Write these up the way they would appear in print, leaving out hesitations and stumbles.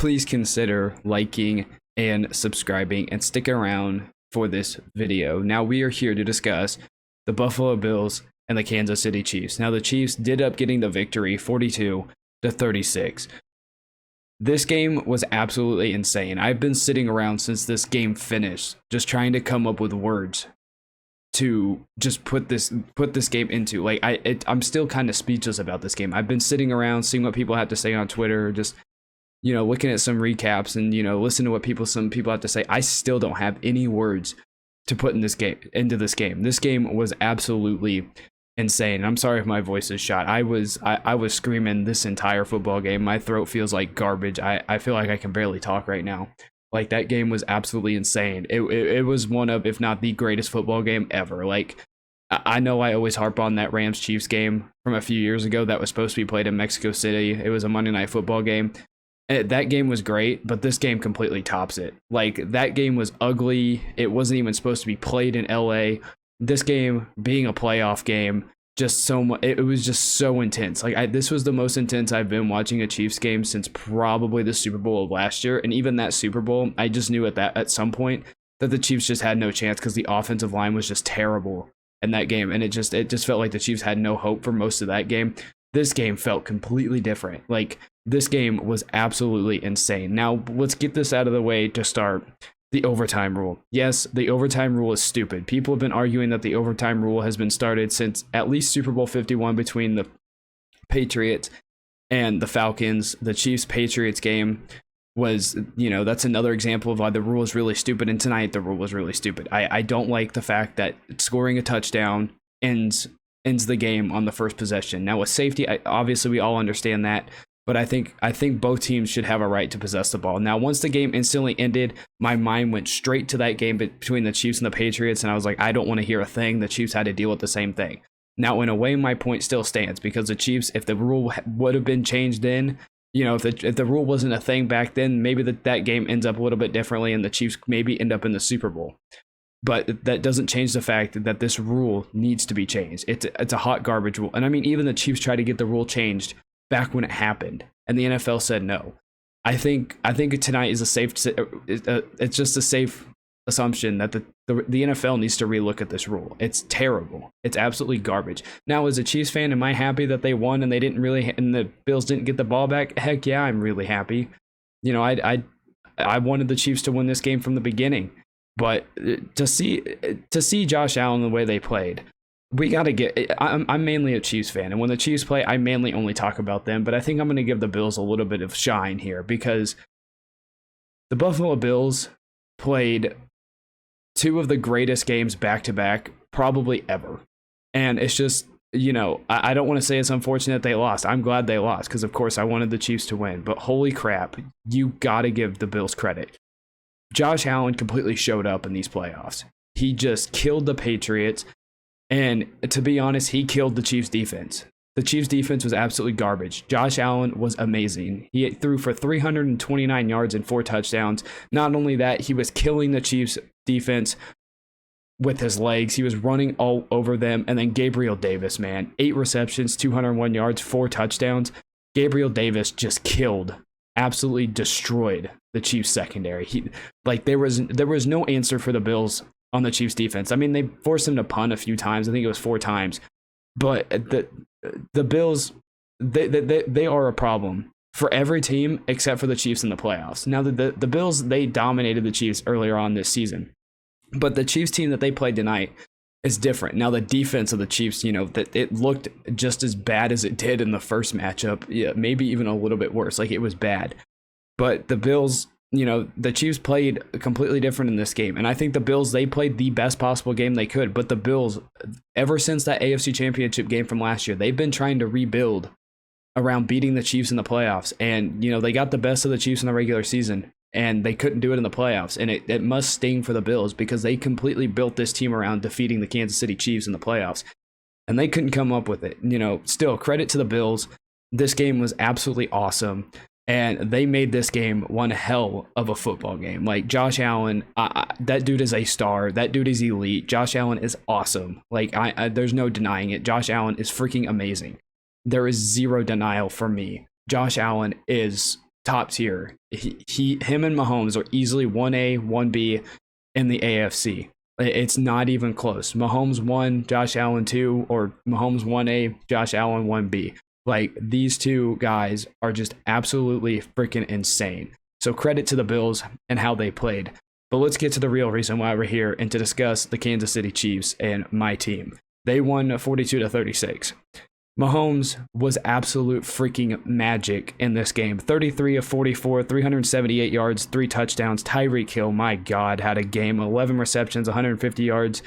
please consider liking and subscribing and stick around for this video. Now we are here to discuss the Buffalo Bills and the Kansas City Chiefs. Now the Chiefs did up getting the victory 42-36. This game was absolutely insane. I've been sitting around since this game finished, just trying to come up with words to just put this game into. Like I'm still kind of speechless about this game. I've been sitting around seeing what people have to say on Twitter, just looking at some recaps and listen to what some people have to say. I still don't have any words to put into this game. This game was absolutely insane. I'm sorry if my voice is shot. I was screaming this entire football game. My throat feels like garbage. I feel like I can barely talk right now. Like, that game was absolutely insane. It was one of, if not the greatest football game ever. Like, I know I always harp on that Rams Chiefs game from a few years ago that was supposed to be played in Mexico City. It was a Monday Night Football game. That game was great, but this game completely tops it. Like, that game was ugly. It wasn't even supposed to be played in LA. This game being a playoff game, just so much. It was just so intense. Like, this was the most intense I've been watching a Chiefs game since probably the Super Bowl of last year. And even that Super Bowl, I just knew at some point that the Chiefs just had no chance because the offensive line was just terrible in that game, and it just felt like the Chiefs had no hope for most of that game. This game felt completely different. Like, this game was absolutely insane. Now, let's get this out of the way to start. The overtime rule. Yes, the overtime rule is stupid. People have been arguing that the overtime rule has been started since at least Super Bowl 51 between the Patriots and the Falcons. The Chiefs-Patriots game was, that's another example of why the rule is really stupid. And tonight, the rule was really stupid. I don't like the fact that scoring a touchdown ends the game on the first possession. Now, with safety, obviously we all understand that. But I think both teams should have a right to possess the ball. Now, once the game instantly ended, my mind went straight to that game between the Chiefs and the Patriots, and I was like, I don't want to hear a thing. The Chiefs had to deal with the same thing. Now, in a way, my point still stands, because the Chiefs, if the rule would have been changed then, if the rule wasn't a thing back then, maybe that game ends up a little bit differently, and the Chiefs maybe end up in the Super Bowl. But that doesn't change the fact that this rule needs to be changed. It's a hot garbage rule. And I mean, even the Chiefs tried to get the rule changed back when it happened, and the NFL said no. I think tonight is it's just a safe assumption that the NFL needs to relook at this rule. It's terrible. It's absolutely garbage. Now, as a Chiefs fan, am I happy that they won and and the Bills didn't get the ball back? Heck yeah, I'm really happy. I wanted the Chiefs to win this game from the beginning, but to see Josh Allen the way they played, we got to get. I'm mainly a Chiefs fan, and when the Chiefs play, I mainly only talk about them. But I think I'm going to give the Bills a little bit of shine here, because the Buffalo Bills played two of the greatest games back to back, probably ever. And it's just, I don't want to say it's unfortunate they lost. I'm glad they lost, because of course I wanted the Chiefs to win. But holy crap, you got to give the Bills credit. Josh Allen completely showed up in these playoffs. He just killed the Patriots. And to be honest, he killed the Chiefs defense. The Chiefs defense was absolutely garbage. Josh Allen was amazing. He threw for 329 yards and 4 touchdowns. Not only that, he was killing the Chiefs defense with his legs. He was running all over them. And then Gabriel Davis, man, 8 receptions, 201 yards, 4 touchdowns. Gabriel Davis just killed, absolutely destroyed the Chiefs secondary. There was no answer for the Bills on the Chiefs defense. I mean, they forced him to punt a few times. I think it was 4 times. But the Bills, they are a problem for every team except for the Chiefs in the playoffs. Now, the Bills, they dominated the Chiefs earlier on this season. But the Chiefs team that they played tonight is different. Now, the defense of the Chiefs, that it looked just as bad as it did in the first matchup. Yeah, maybe even a little bit worse. Like, it was bad. But the Bills, the Chiefs played completely different in this game. And I think the Bills, they played the best possible game they could. But the Bills, ever since that AFC Championship game from last year, they've been trying to rebuild around beating the Chiefs in the playoffs. And, they got the best of the Chiefs in the regular season, and they couldn't do it in the playoffs. And it must sting for the Bills, because they completely built this team around defeating the Kansas City Chiefs in the playoffs. And they couldn't come up with it. Still, credit to the Bills. This game was absolutely awesome. And they made this game one hell of a football game. Like, Josh Allen, that dude is a star. That dude is elite. Josh Allen is awesome. Like, there's no denying it. Josh Allen is freaking amazing. There is zero denial for me. Josh Allen is top tier. Him and Mahomes are easily 1A, 1B in the AFC. It's not even close. Mahomes 1, Josh Allen 2, or Mahomes 1A, Josh Allen 1B. Like, these two guys are just absolutely freaking insane. So credit to the Bills and how they played. But let's get to the real reason why we're here and to discuss the Kansas City Chiefs and my team. They won 42-36. Mahomes was absolute freaking magic in this game. 33 of 44, 378 yards, 3 touchdowns. Tyreek Hill, my God, had a game. 11 receptions, 150 yards,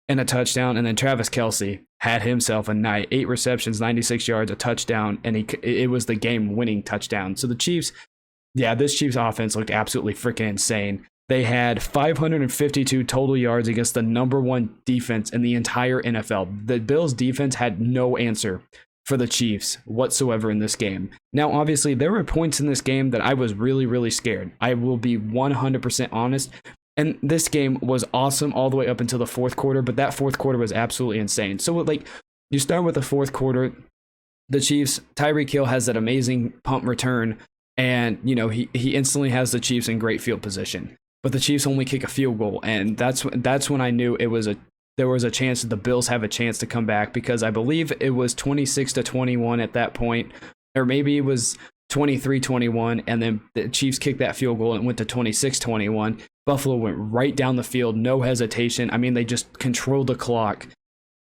and a touchdown. And then Travis Kelce had himself a night. 8 receptions, 96 yards, a touchdown, and it was the game-winning touchdown. So the Chiefs, this Chiefs offense looked absolutely freaking insane. They had 552 total yards against the number 1 defense in the entire NFL. The Bills defense had no answer for the Chiefs whatsoever in this game. Now, obviously, there were points in this game that I was really, really scared. I will be 100% honest. And this game was awesome all the way up until the fourth quarter, but that fourth quarter was absolutely insane. So, like, you start with the fourth quarter, the Chiefs, Tyreek Hill has that amazing punt return, and, you know, he instantly has the Chiefs in great field position. But the Chiefs only kick a field goal, and that's when I knew there was a chance that the Bills have a chance to come back, because I believe it was 26-21 at that point, or maybe it was 23-21, and then the Chiefs kicked that field goal and went to 26-21. Buffalo went right down the field, no hesitation. I mean, they just controlled the clock,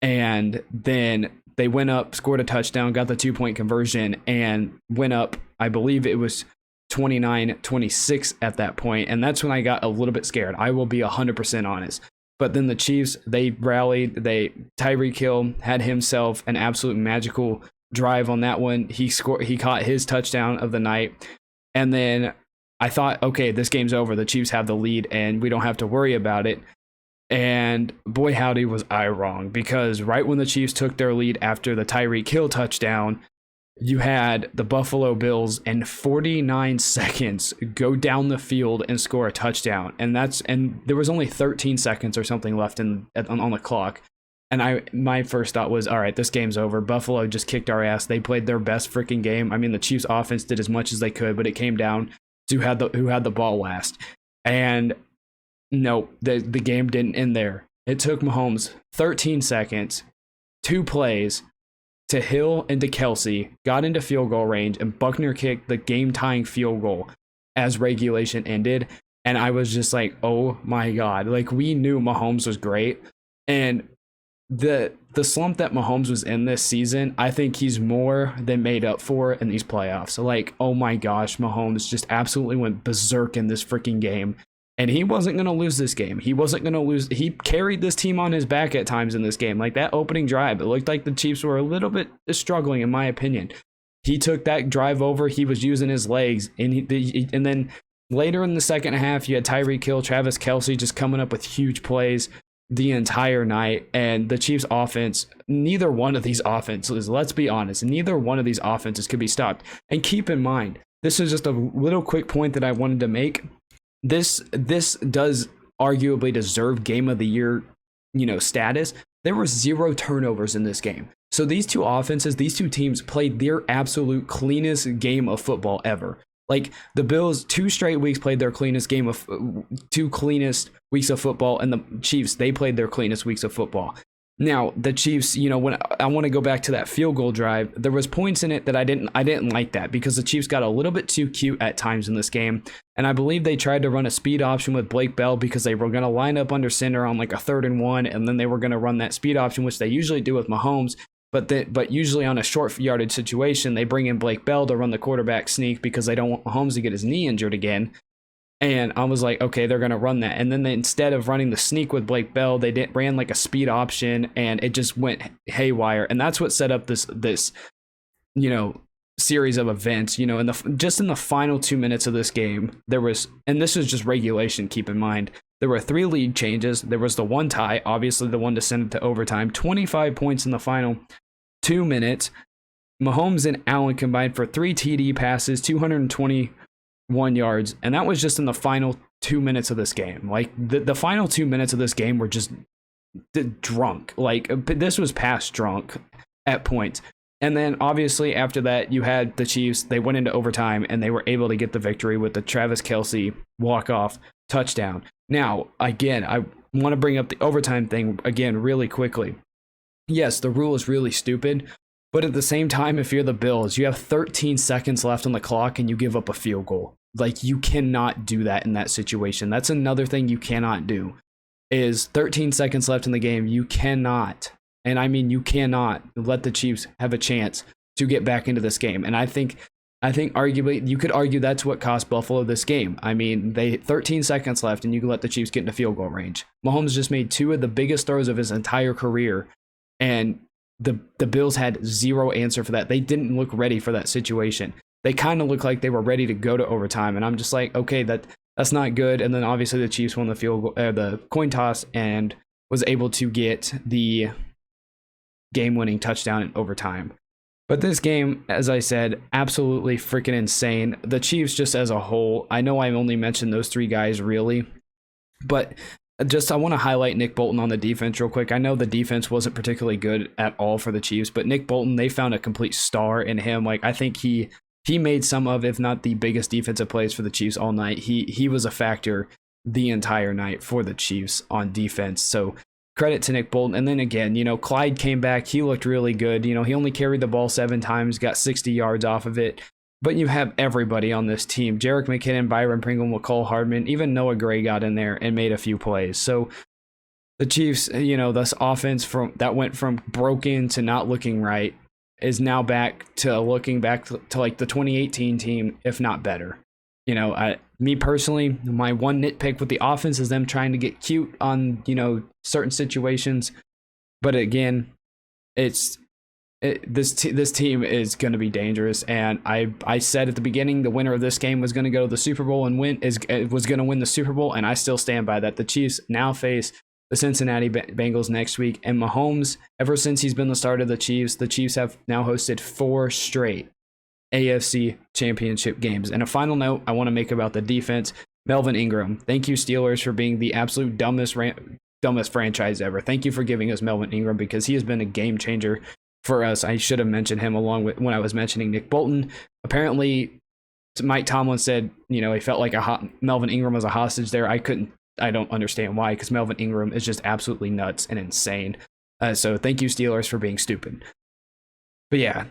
and then they went up, scored a touchdown, got the 2-point conversion, and went up. I believe it was 29-26 at that point, and that's when I got a little bit scared. I will be 100% honest. But then the Chiefs, they rallied. Tyreek Hill had himself an absolute magical drive on that one. He caught his touchdown of the night, and then I thought, okay, this game's over. The Chiefs have the lead, and we don't have to worry about it. And boy, howdy, was I wrong, because right when the Chiefs took their lead after the Tyreek Hill touchdown, you had the Buffalo Bills in 49 seconds go down the field and score a touchdown. And there was only 13 seconds or something left on the clock. And my first thought was, all right, this game's over. Buffalo just kicked our ass. They played their best freaking game. I mean, the Chiefs offense did as much as they could, but it came down to who had the ball last. And no, the game didn't end there. It took Mahomes 13 seconds, 2 plays, to Hill and to Kelce, got into field goal range, and Buckner kicked the game-tying field goal as regulation ended. And I was just like, oh my God. Like, we knew Mahomes was great. And the slump that Mahomes was in this season, I think he's more than made up for in these playoffs. So, like, oh my gosh, Mahomes just absolutely went berserk in this freaking game. And he wasn't going to lose this game. He wasn't going to lose. He carried this team on his back at times in this game. Like, that opening drive, it looked like the Chiefs were a little bit struggling, in my opinion. He took that drive over. He was using his legs. And then later in the second half, you had Tyreek Hill, Travis Kelce just coming up with huge plays the entire night. And the Chiefs offense, neither one of these offenses, let's be honest, neither one of these offenses could be stopped. And keep in mind, this is just a little quick point that I wanted to make. This does arguably deserve Game of the Year, status. There were 0 turnovers in this game. So these two offenses, these two teams played their absolute cleanest game of football ever. Like, the Bills, 2 straight weeks played their cleanest game of 2 cleanest weeks of football, and the Chiefs, they played their cleanest weeks of football. Now, the Chiefs, when I want to go back to that field goal drive, there was points in it that I didn't like that, because the Chiefs got a little bit too cute at times in this game. And I believe they tried to run a speed option with Blake Bell because they were going to line up under center on like a 3rd and 1, and then they were going to run that speed option, which they usually do with Mahomes. But usually on a short yardage situation, they bring in Blake Bell to run the quarterback sneak because they don't want Mahomes to get his knee injured again. And I was like, okay, they're going to run that. And then instead of running the sneak with Blake Bell, they ran like a speed option, and it just went haywire. And that's what set up this series of events. In the final 2 minutes of this game, there was, and this is just regulation, keep in mind, there were 3 lead changes. There was the 1 tie, obviously the one to send it to overtime, 25 points in the final 2 minutes. Mahomes and Allen combined for 3 TD passes, 221 yards, and that was just in the final 2 minutes of this game. Like, the final 2 minutes of this game were just drunk. Like, this was past drunk at points. And then obviously after that, you had the Chiefs. They went into overtime and they were able to get the victory with the Travis Kelce walk-off touchdown. Now, again, I want to bring up the overtime thing again really quickly. Yes, the rule is really stupid, but at the same time, if you're the Bills, you have 13 seconds left on the clock and you give up a field goal. Like, you cannot do that in that situation. That's another thing you cannot do, is 13 seconds left in the game. You cannot, and I mean you cannot, let the Chiefs have a chance to get back into this game. And I think arguably you could argue that's what cost Buffalo this game. I mean, they 13 seconds left and you can let the Chiefs get into field goal range. Mahomes just made two of the biggest throws of his entire career, and the Bills had zero answer for that. They didn't look ready for that situation. They kind of looked like they were ready to go to overtime, and I'm just like, okay, that's not good. And then obviously the Chiefs won the the coin toss and was able to get the game-winning touchdown in overtime. But this game, as I said, absolutely freaking insane. The Chiefs just as a whole, I know I only mentioned those three guys really, but just I want to highlight Nick Bolton on the defense real quick. I know the defense wasn't particularly good at all for the Chiefs, but Nick Bolton, they found a complete star in him. Like, I think he made some of, if not the biggest defensive plays for the Chiefs all night. He was a factor the entire night for the Chiefs on defense. So credit to Nick Bolton. And then again, Clyde came back. He looked really good. He only carried the ball 7 times, got 60 yards off of it. But you have everybody on this team. Jerick McKinnon, Byron Pringle, McCole Hardman, even Noah Gray got in there and made a few plays. So the Chiefs, this offense that went from broken to not looking right is now back to looking back to like the 2018 team, if not better. Me personally, my one nitpick with the offense is them trying to get cute on, certain situations. But again, this team is going to be dangerous. And I said at the beginning, the winner of this game was going to go to the Super Bowl and was going to win the Super Bowl. And I still stand by that. The Chiefs now face the Cincinnati Bengals next week. And Mahomes, ever since he's been the starter of the Chiefs have now hosted 4 straight AFC championship games. And a final note I want to make about the defense, Melvin Ingram. Thank you, Steelers, for being the absolute dumbest franchise ever. Thank you for giving us Melvin Ingram, because he has been a game changer for us. I should have mentioned him along with when I was mentioning Nick Bolton. Apparently, Mike Tomlin said, he felt like Melvin Ingram was a hostage there. I don't understand why, because Melvin Ingram is just absolutely nuts and insane. So thank you, Steelers, for being stupid. But yeah,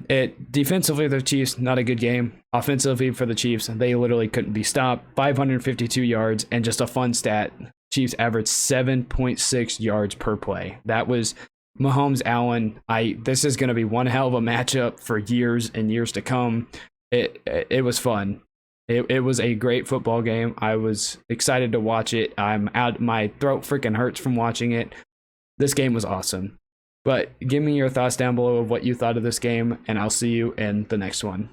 defensively, the Chiefs, not a good game. Offensively for the Chiefs, they literally couldn't be stopped. 552 yards, and just a fun stat, Chiefs averaged 7.6 yards per play. That was Mahomes, Allen. This is going to be one hell of a matchup for years and years to come. It was fun. It was a great football game. I was excited to watch it. My throat freaking hurts from watching it. This game was awesome. But give me your thoughts down below of what you thought of this game, and I'll see you in the next one.